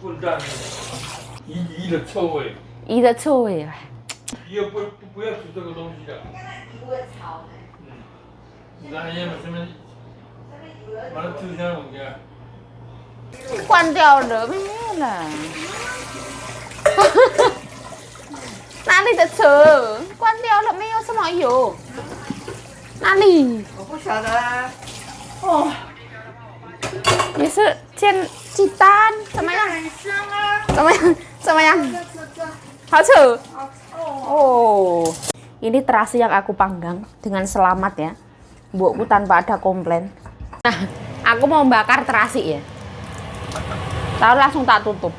混蛋，鱼的臭味，鱼的臭味。鱼不要煮这个东西的。不会炒的。然后也把什么，把它丢下我家。关掉了，没有了。哪里的车？关掉了，没有什么油。哪里？我不晓得啊。哦，也是煎鸡蛋，怎么样？很香啊。怎么样？怎么样？这。好吃。好臭哦。Oh, ini terasi yang aku panggang dengan selamat ya, mbokku tanpa ada komplain. Nah, aku mau bakar terasi ya. Lalu langsung tak tutup.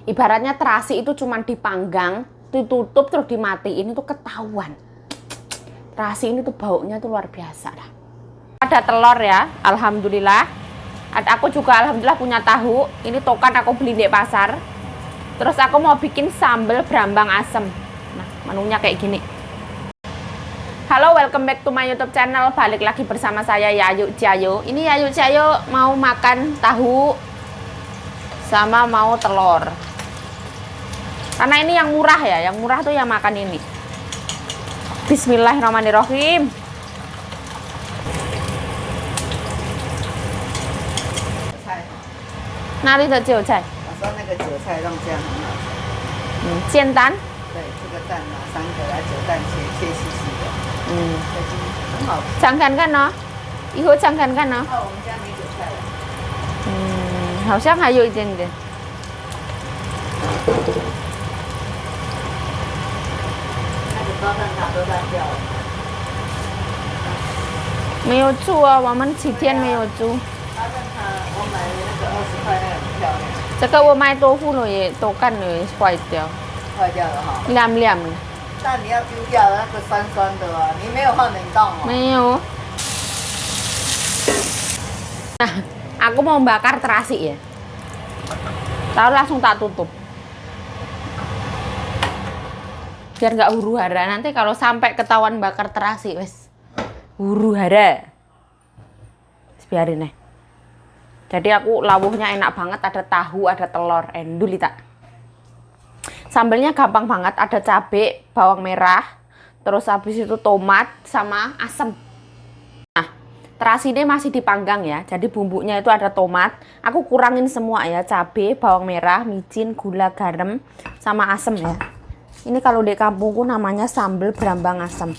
Ibaratnya terasi itu cuma dipanggang, ditutup terus dimatiin itu ketahuan. Terasi ini tuh baunya tuh luar biasa dah. Ada telur ya, alhamdulillah. Aku juga alhamdulillah punya tahu. Ini tokan aku beli di pasar. Terus aku mau bikin sambal brambang asem. Nah, menunya kayak gini. Halo, welcome back to my YouTube channel. Balik lagi bersama saya Yayu Ciayo. Ini Yayu Ciayo mau makan tahu sama mau telur. Karena ini yang murah ya, yang murah tuh yang makan ini. Bismillahirrahmanirrahim.哪里的韭菜？我说那个韭菜让这样很好吃。煎蛋。对，这个蛋拿3个来韭蛋切细细的。很好吃。常看看呢，以后常看看呢。哦，我们家没韭菜了。好像还有一点点。那个包蛋挞都烂掉了。没有猪啊，我们几天没有猪。包蛋挞我买的那个20块，那个很漂亮。这个我买豆腐了也都干了坏掉。坏掉了哈。亮亮的。但你要丢掉那个酸酸的啊，你没有放冷冻哦。没有。Nah, aku mau bakar terasi ya. Lalu langsung tak tutup. Biar nggak huru hara. Nanti kalau sampai ketahuan bakar terasi, wes huru hara. Biarin nih. Jadi aku lawuhnya enak banget, ada tahu, ada telur, endul tak. Sambalnya gampang banget, ada cabai, bawang merah, terus habis itu tomat sama asam. Nah, terasi ini masih dipanggang ya. Jadi bumbunya itu ada tomat. Aku kurangin semua ya, cabai, bawang merah, micin, gula, garam, sama asam ya. Ini kalau di kampungku namanya sambal brambang asam.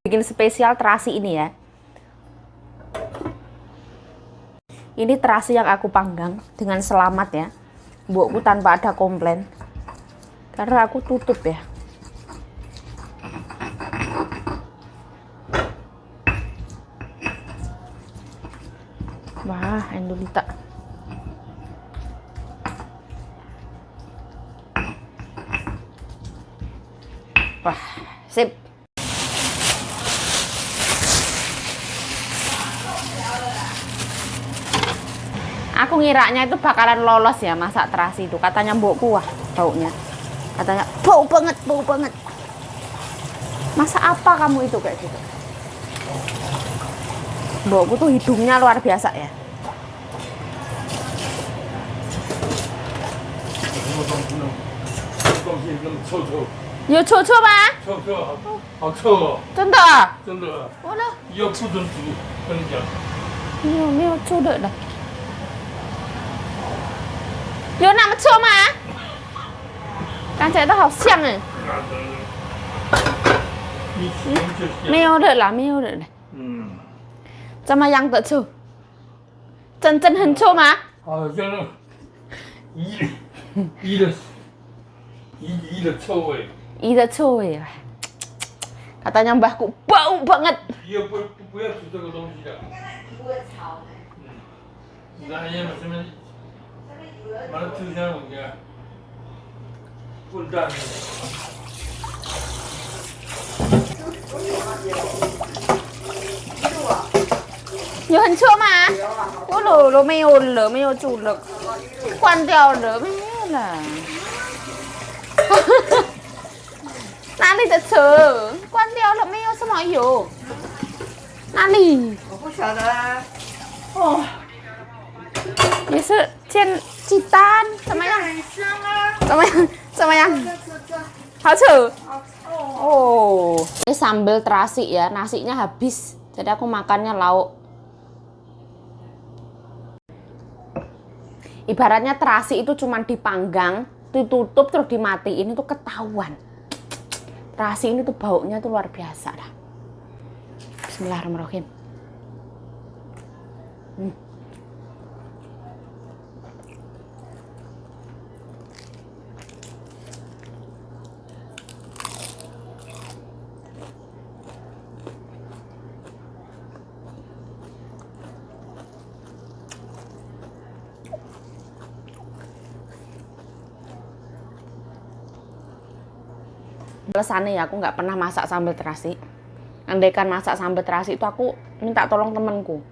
Bikin spesial terasi ini ya. Ini terasi yang aku panggang dengan selamat ya. Mbokku tanpa ada komplain. Karena aku tutup ya. Wah, endulita. Wah, sip. Aku ngiranya itu bakalan lolos ya masak terasi itu. Katanya mbokku, wah baunya. Katanya bau banget, bau banget. Masak apa kamu itu kayak gitu? Mbokku tuh hidungnya luar biasa ya.有臭臭吗？臭臭，好臭哦！真的？真的，我呢？以后不准煮，跟你讲。没有臭的了。有那么臭吗？看起来都好像哎。没有的啦，没有的了。怎么样的臭？真正很臭吗？好像那鱼的臭味。鱼的臭味。Katanya mbahku bau banget.鱼不要煮这个东西的。不会炒的。然后也把什么，把它丢下我家。混蛋。有很臭吗？我了没有了，没有煮了，关掉了，没有了。哪里的车？关掉哦哟，哪里？我不晓得啊。哦，也是煎鸡蛋，怎么样？很香啊！怎么样？怎么样？这，好吃。好臭。Oh, ini sambal terasi ya, nasinya habis. Jadi aku makannya lauk. Ibaratnya terasi itu cuma dipanggang, ditutup terus dimatiin itu ketahuan. Terasi ini tuh baunya tuh luar biasa dah. Bismillahirrahmanirrahim. Alasannya ya aku nggak pernah masak sambal terasi. Andaikan masak sambal terasi itu aku minta tolong temanku.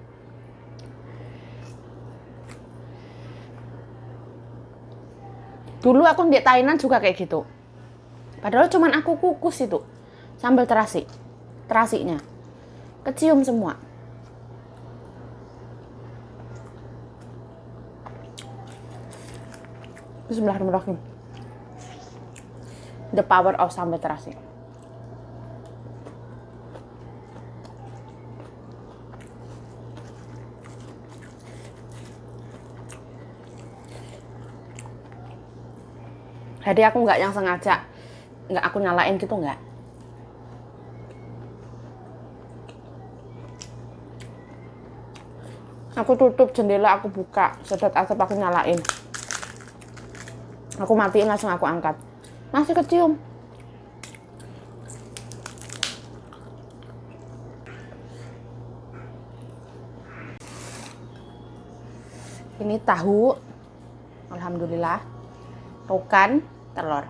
Dulu aku di Thailand juga kayak gitu. Padahal cuman aku kukus itu sambal terasi, terasinya kecium semua. Bismillahirrahmanirrahim. The power of sambal terasi. Jadi aku nggak yang sengaja, nggak aku nyalain gitu nggak. Aku tutup jendela, aku buka, sedot asap aku nyalain. Aku matiin langsung aku angkat. Masih kecium. Ini tahu, alhamdulillah. Tokan, telur.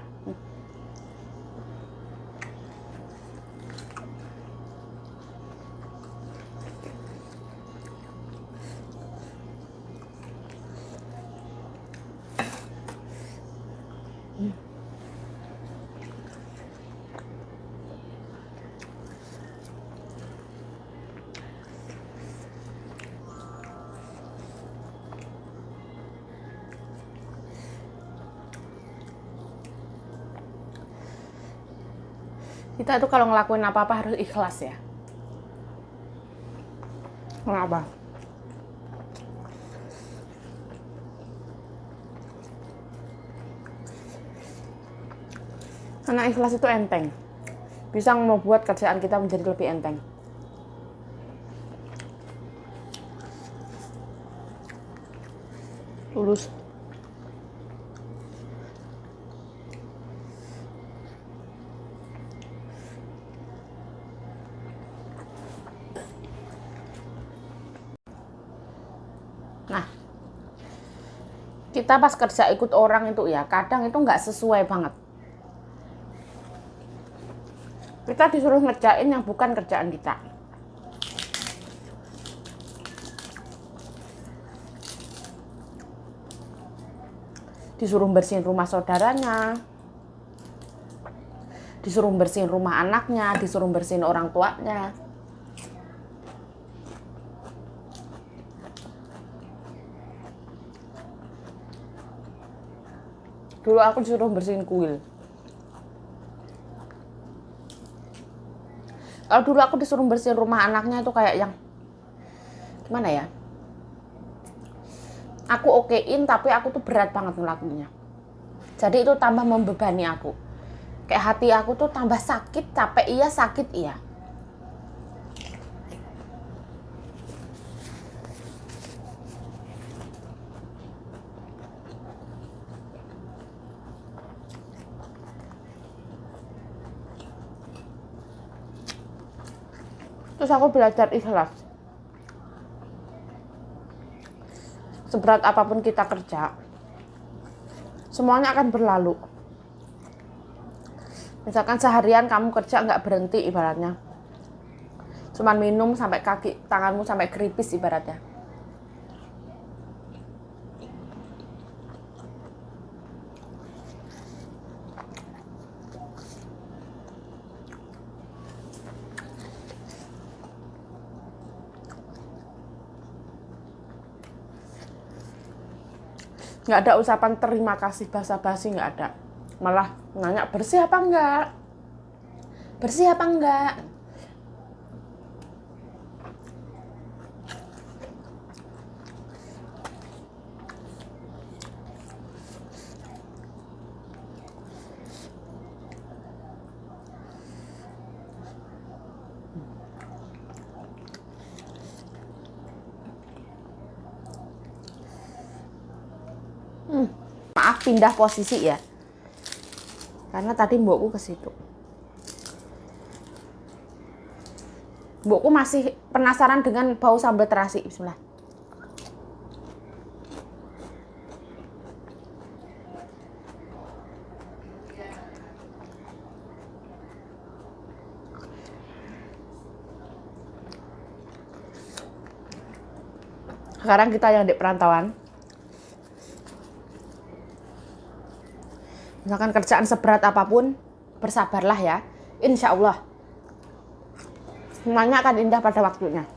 Kita tuh kalau ngelakuin apa-apa harus ikhlas ya. Kenapa? Karena ikhlas itu enteng. Bisa membuat kerjaan kita menjadi lebih enteng. Lulus. Nah, kita pas kerja ikut orang itu ya, kadang itu nggak sesuai banget. Kita disuruh ngerjain yang bukan kerjaan kita. Disuruh bersihin rumah saudaranya, disuruh bersihin rumah anaknya, disuruh bersihin orang tuanya. Dulu aku disuruh bersihin kuil. Kalau dulu aku disuruh bersihin rumah anaknya itu kayak yang gimana ya? Aku okein tapi aku tuh berat banget ngelakuinnya. Jadi itu tambah membebani aku. Kayak hati aku tuh tambah sakit, capek iya, sakit iya. Terus aku belajar ikhlas. Seberat apapun kita kerja, semuanya akan berlalu. Misalkan seharian kamu kerja nggak berhenti ibaratnya. Cuman minum sampai kaki, tanganmu sampai keripis ibaratnya. Nggak ada ucapan terima kasih basa-basi, nggak ada. Malah nanya bersih apa enggak, bersih apa enggak. Maaf pindah posisi ya, karena tadi mbokku ke situ. Mbokku masih penasaran dengan bau sambal terasi. Bismillah. Sekarang kita yang di perantauan. Misalkan kerjaan seberat apapun, bersabarlah ya. Insya Allah semuanya akan indah pada waktunya.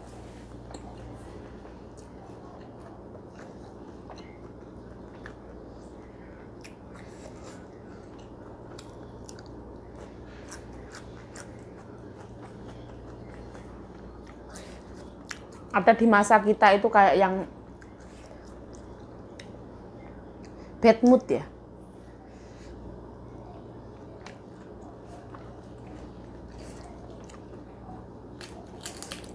Ada di masa kita itu kayak yang bad mood ya.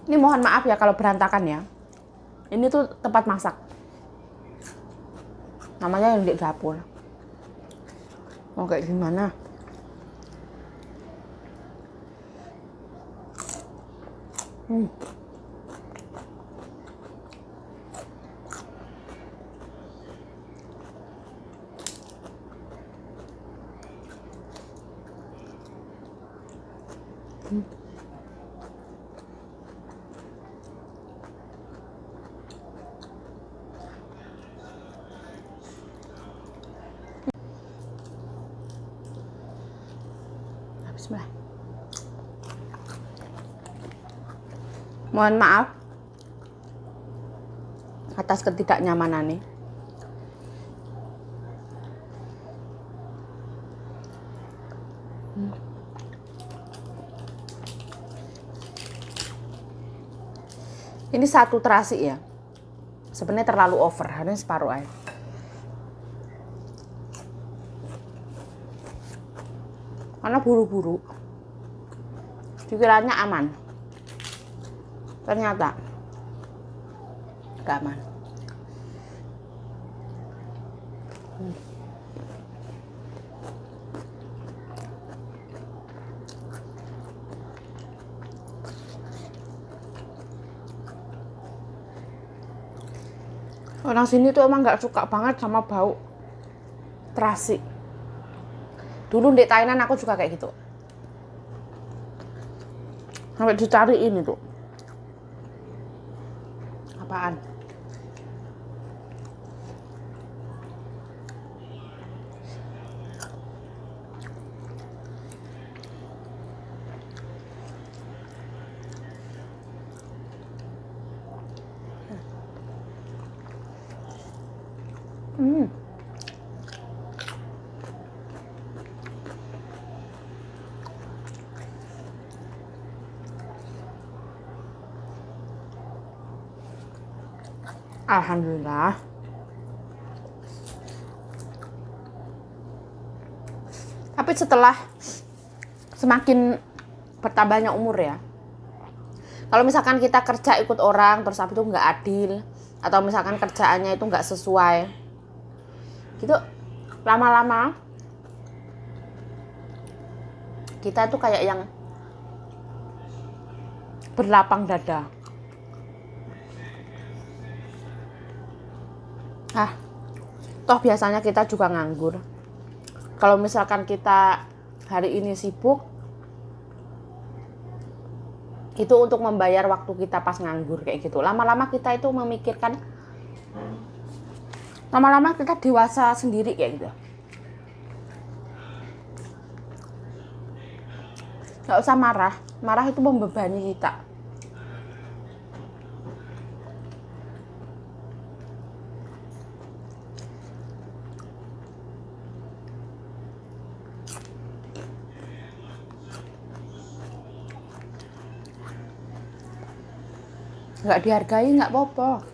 Ini mohon maaf ya kalau berantakan ya. Ini tuh tempat masak. Namanya yang di dapur. Mau kayak gimana? Bismillah. Mohon maaf atas ketidaknyamanan nih. Ini satu terasi ya. Sebenarnya terlalu over, harusnya separuh aja. Karena buru-buru. Dikiranya aman. Ternyata gak aman. Orang sini tuh emang gak suka banget sama bau terasi. Dulu di Thailand aku juga kayak gitu. Sampai dicariin itu. Apaan? Alhamdulillah. Tapi setelah semakin bertambahnya umur ya, kalau misalkan kita kerja ikut orang terus habis itu nggak adil, atau misalkan kerjaannya itu nggak sesuai, gitu lama-lama kita tuh kayak yang berlapang dada. Toh biasanya kita juga nganggur. Kalau misalkan kita hari ini sibuk, itu untuk membayar waktu kita pas nganggur kayak gitu. Lama-lama kita itu memikirkan, lama-lama kita dewasa sendiri kayak gitu. Gak usah marah, marah itu membebani kita. nggak dihargai nggak apa-apa.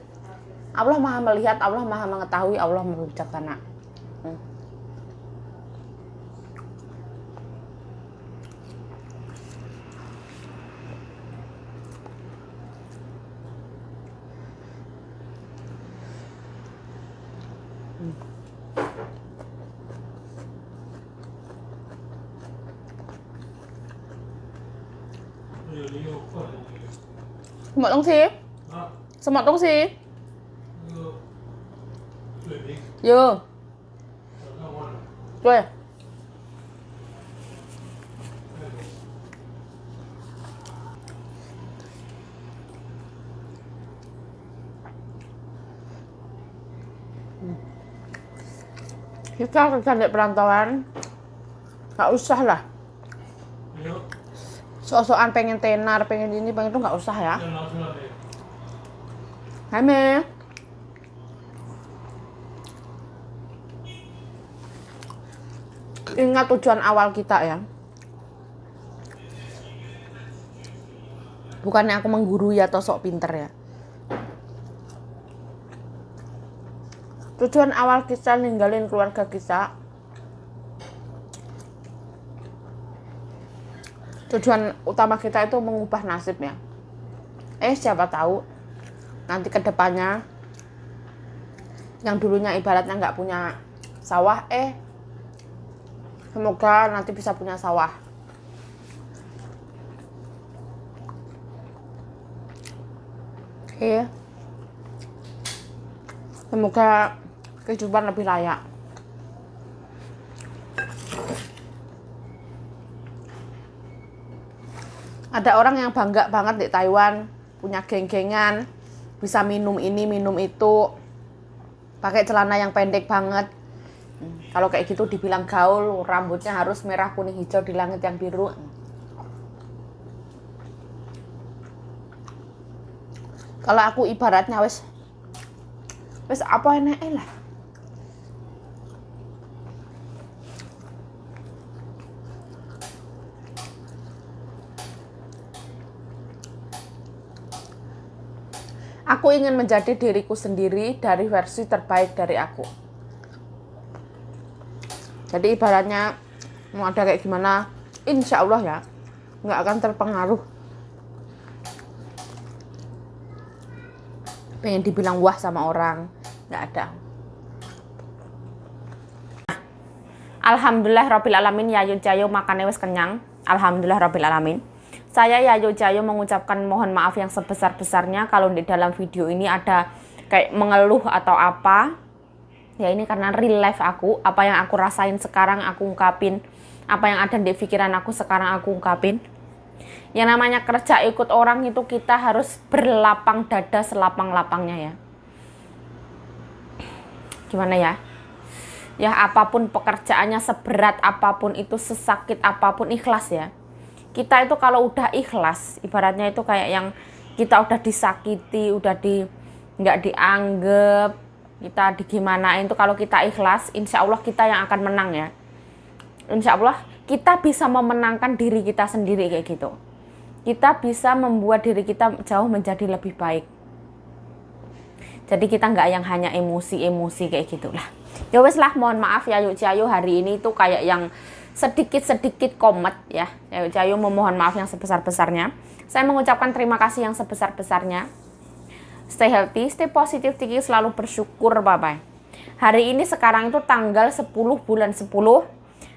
Allah maha melihat, Allah maha mengetahui, Allah maha bijaksana. Rồi, Semua dong sih, đó, semua dong sih. rồi, chuyển đi, Dư, rồi nó ngon. cuy. Kita kerja di perantauan, nggak usah lah. Nhớ, Sok-sokan pengen tenar, pengen ini, pengen itu nggak usah ya. cho nó xuống là để Hai Me. Ingat tujuan awal kita ya. Bukannya aku menggurui atau sok pinter ya. Tujuan awal kita ninggalin keluarga kita. Tujuan utama kita itu mengubah nasib ya. Siapa tahu nanti ke depannya yang dulunya ibaratnya nggak punya sawah, semoga nanti bisa punya sawah. Semoga kehidupan lebih layak. Ada orang yang bangga banget di Taiwan, punya geng-gengan, bisa minum ini, minum itu, pakai celana yang pendek banget. Kalau kayak gitu dibilang gaul, rambutnya harus merah, kuning, hijau di langit yang biru. Kalau aku ibaratnya wes apa enake lah. Aku ingin menjadi diriku sendiri dari versi terbaik dari aku. Jadi ibaratnya mau ada kayak gimana, insya Allah ya nggak akan terpengaruh. Pengen dibilang wah sama orang, nggak ada. Alhamdulillah Rabbil Alamin, Yayu Jayo makannya wes kenyang. Alhamdulillah Rabbil Alamin. Saya Yayu Jayo mengucapkan mohon maaf yang sebesar-besarnya kalau di dalam video ini ada kayak mengeluh atau apa. Ya ini karena real life aku, apa yang aku rasain sekarang aku ungkapin, apa yang ada di pikiran aku sekarang aku ungkapin. Yang namanya kerja ikut orang itu kita harus berlapang dada selapang-lapangnya ya. Gimana ya? Ya apapun pekerjaannya, seberat apapun itu, sesakit apapun, ikhlas ya. Kita itu kalau udah ikhlas, ibaratnya itu kayak yang kita udah disakiti, udah nggak dianggap, kita digimanain itu, kalau kita ikhlas, insya Allah kita yang akan menang ya. Insya Allah kita bisa memenangkan diri kita sendiri kayak gitu. Kita bisa membuat diri kita jauh menjadi lebih baik. Jadi kita nggak yang hanya emosi-emosi kayak gitulah. Ya wes lah, mohon maaf ya Yayu Jayo hari ini tuh kayak yang sedikit-sedikit komet ya. Yayu Jayo memohon maaf yang sebesar-besarnya. Saya mengucapkan terima kasih yang sebesar-besarnya. Stay healthy, stay positive, tinggi, selalu bersyukur, bye-bye. Hari ini sekarang itu tanggal 10 bulan 10.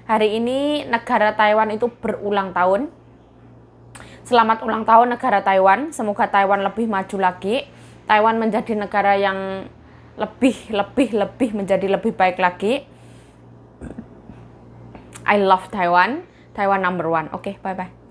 Hari ini negara Taiwan itu berulang tahun. Selamat ulang tahun negara Taiwan. Semoga Taiwan lebih maju lagi. Taiwan menjadi negara yang lebih menjadi lebih baik lagi. I love Taiwan. Taiwan number one. Oke, bye-bye.